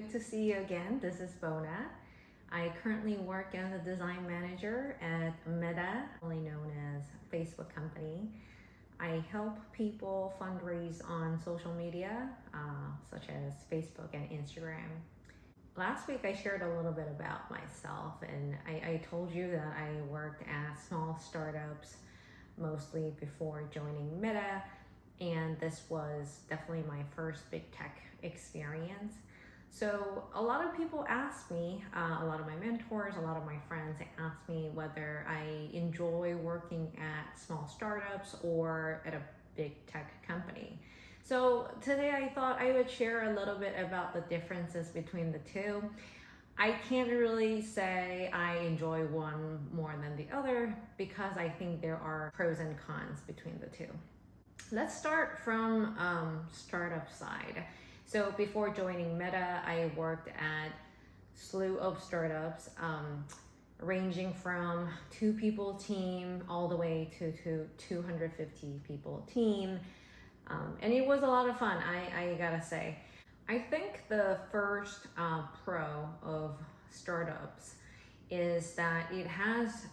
good to see you again. This is Bona. I currently work as a design manager at Meta, only known as Facebook company. I help people fundraise on social media, such as Facebook and Instagram. Last week I shared a little bit about myself, and I told you that I worked at small startups mostly before joining Meta, and this was definitely my first big tech experience. So a lot of people ask me, a lot of my mentors, a lot of my friends ask me whether I enjoy working at small startups or at a big tech company. So today I thought I would share a little bit about the differences between the two. I can't really say I enjoy one more than the other because I think there are pros and cons between the two. Let's start from startup side. So before joining Meta, I worked at slew of startups, ranging from 2 people team all the way to 250 people team. And it was a lot of fun, I gotta say. I think the first pro of startups is that it has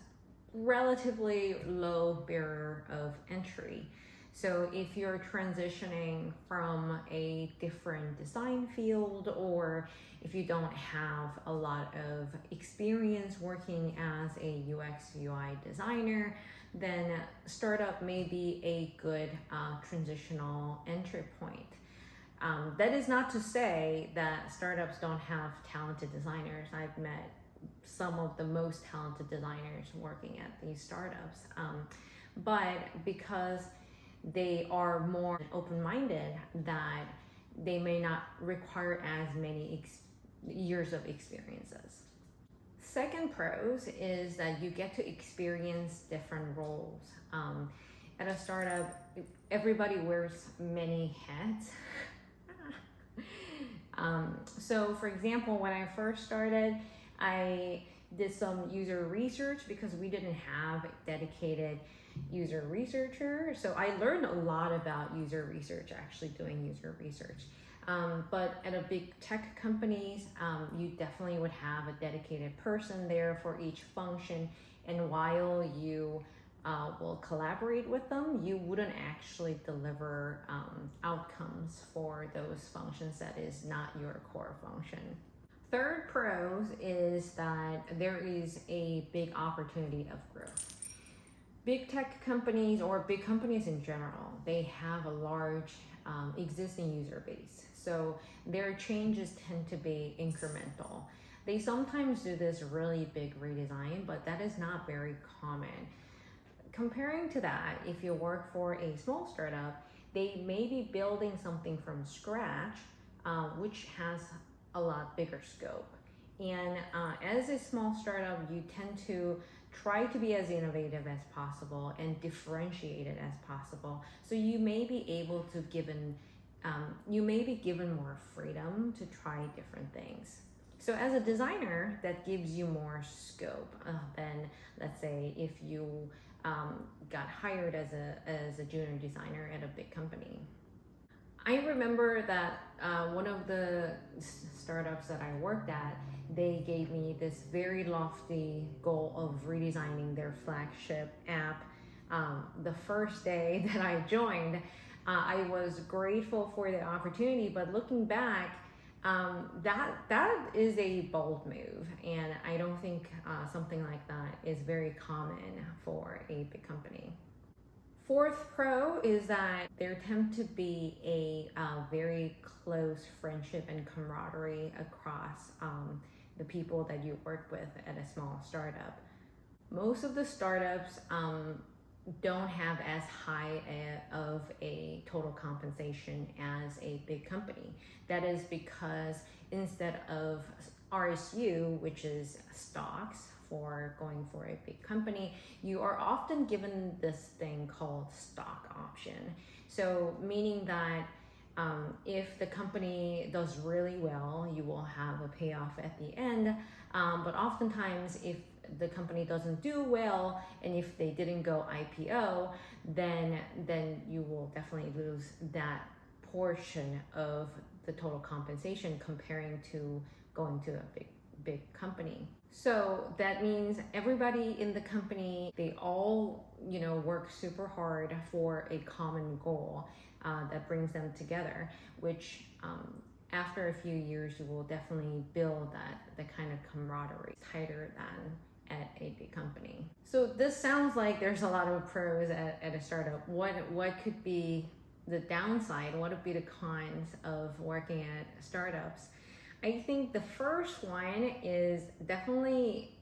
relatively low barrier of entry. So if you're transitioning from a different design field, or if you don't have a lot of experience working as a UX UI designer, then startup may be a good transitional entry point. That is not to say that startups don't have talented designers. I've met some of the most talented designers working at these startups, but because they are more open-minded, that they may not require as many years of experiences. Second pros is that you get to experience different roles. At a startup, everybody wears many hats. So for example, when I first started, I did some user research because we didn't have a dedicated user researcher. So I learned a lot about user research, actually doing user research. But at a big tech companies, you definitely would have a dedicated person there for each function. And while you will collaborate with them, you wouldn't actually deliver outcomes for those functions. That is not your core function. Third pros is that there is a big opportunity of growth. Big tech companies, or big companies in general, they have a large existing user base. So their changes tend to be incremental. They sometimes do this really big redesign, but that is not very common. Comparing to that, if you work for a small startup, they may be building something from scratch, which has a lot bigger scope. And as a small startup, you tend to try to be as innovative as possible and differentiated as possible. So you may be able to you may be given more freedom to try different things. So as a designer, that gives you more scope than, let's say, if you got hired as a junior designer at a big company. I remember that one of the startups that I worked at, they gave me this very lofty goal of redesigning their flagship app. The first day that I joined, I was grateful for the opportunity, but looking back, that is a bold move, and I don't think something like that is very common for a big company. Fourth pro is that there tend to be a very close friendship and camaraderie across the people that you work with at a small startup. Most of the startups don't have as high of a total compensation as a big company. That is because instead of RSU, which is stocks for going for a big company, you are often given this thing called stock option. So meaning that if the company does really well, you will have a payoff at the end. But oftentimes, if the company doesn't do well, and if they didn't go IPO, then you will definitely lose that portion of the total compensation comparing to going to a big company. So that means everybody in the company, they all, work super hard for a common goal that brings them together, which after a few years, you will definitely build the kind of camaraderie tighter than at a big company. So this sounds like there's a lot of pros at a startup. What could be the downside? What would be the cons of working at startups? I think the first one is definitely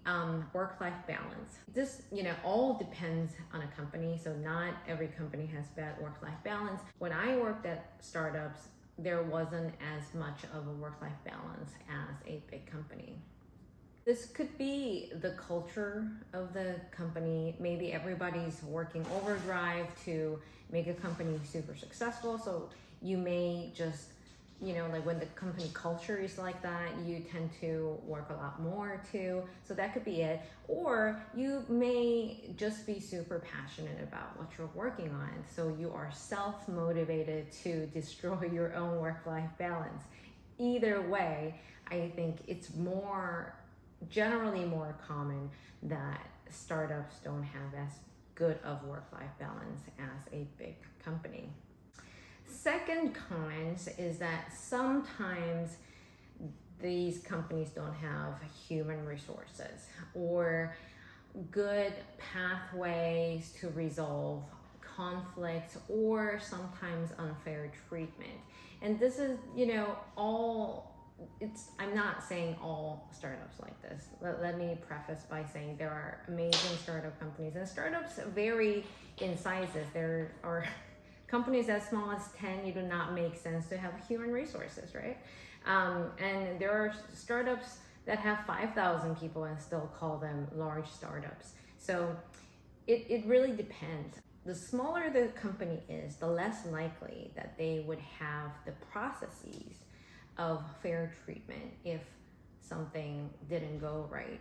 work-life balance. This, all depends on a company. So not every company has bad work-life balance. When I worked at startups, there wasn't as much of a work-life balance as a big company. This could be the culture of the company. Maybe everybody's working overdrive to make a company super successful. So you may just, like when the company culture is like that, you tend to work a lot more too. So that could be it. Or you may just be super passionate about what you're working on. So you are self-motivated to destroy your own work-life balance. Either way, I think it's generally more common that startups don't have as good of work-life balance as a big company. Second cons is that sometimes these companies don't have human resources or good pathways to resolve conflicts or sometimes unfair treatment. And this is, I'm not saying all startups like this. Let me preface by saying there are amazing startup companies, and startups vary in sizes. There are companies as small as 10, it do not make sense to have human resources, right? And there are startups that have 5,000 people and still call them large startups. So it really depends. The smaller the company is, the less likely that they would have the processes of fair treatment if something didn't go right.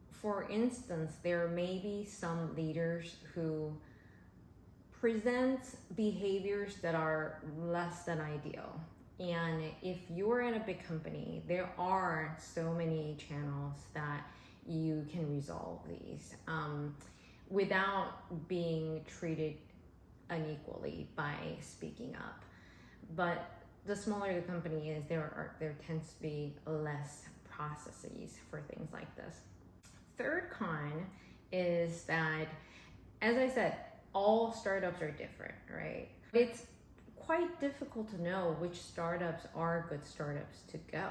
For instance, there may be some leaders who present behaviors that are less than ideal. And if you're in a big company, there are so many channels that you can resolve these without being treated unequally by speaking up. But the smaller the company is, there tends to be less processes for things like this. Third con is that, as I said, all startups are different, right? It's quite difficult to know which startups are good startups to go.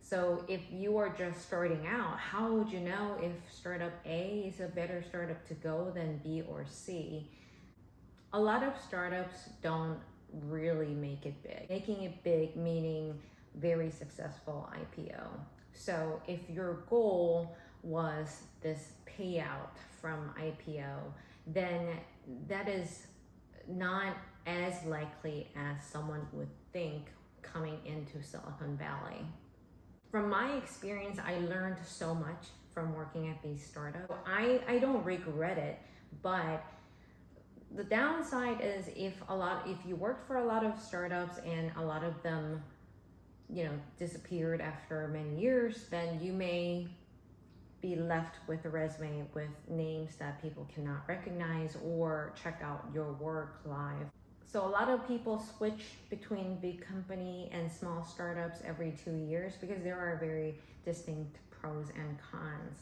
So if you are just starting out, how would you know if startup A is a better startup to go than B or C? A lot of startups don't really make it big. Making it big meaning very successful IPO. So if your goal was this payout from IPO, then that is not as likely as someone would think coming into Silicon Valley. From my experience, I learned so much from working at these startups. I don't regret it, but the downside is if you worked for a lot of startups and a lot of them, disappeared after many years, then you may be left with a resume with names that people cannot recognize or check out your work live. So a lot of people switch between big company and small startups every 2 years because there are very distinct pros and cons.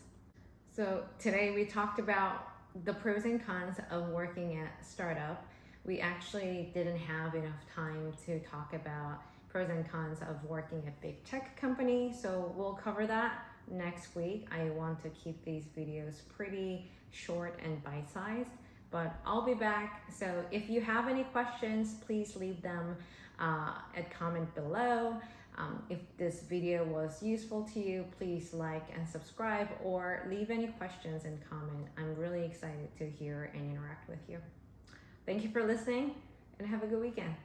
So today we talked about the pros and cons of working at startup. We actually didn't have enough time to talk about pros and cons of working at big tech company, so we'll cover that next week. I want to keep these videos pretty short and bite-sized, but I'll be back. So if you have any questions, please leave them at comment below. If this video was useful to you, please like and subscribe or leave any questions and comment. I'm really excited to hear and interact with you. Thank you for listening and have a good weekend.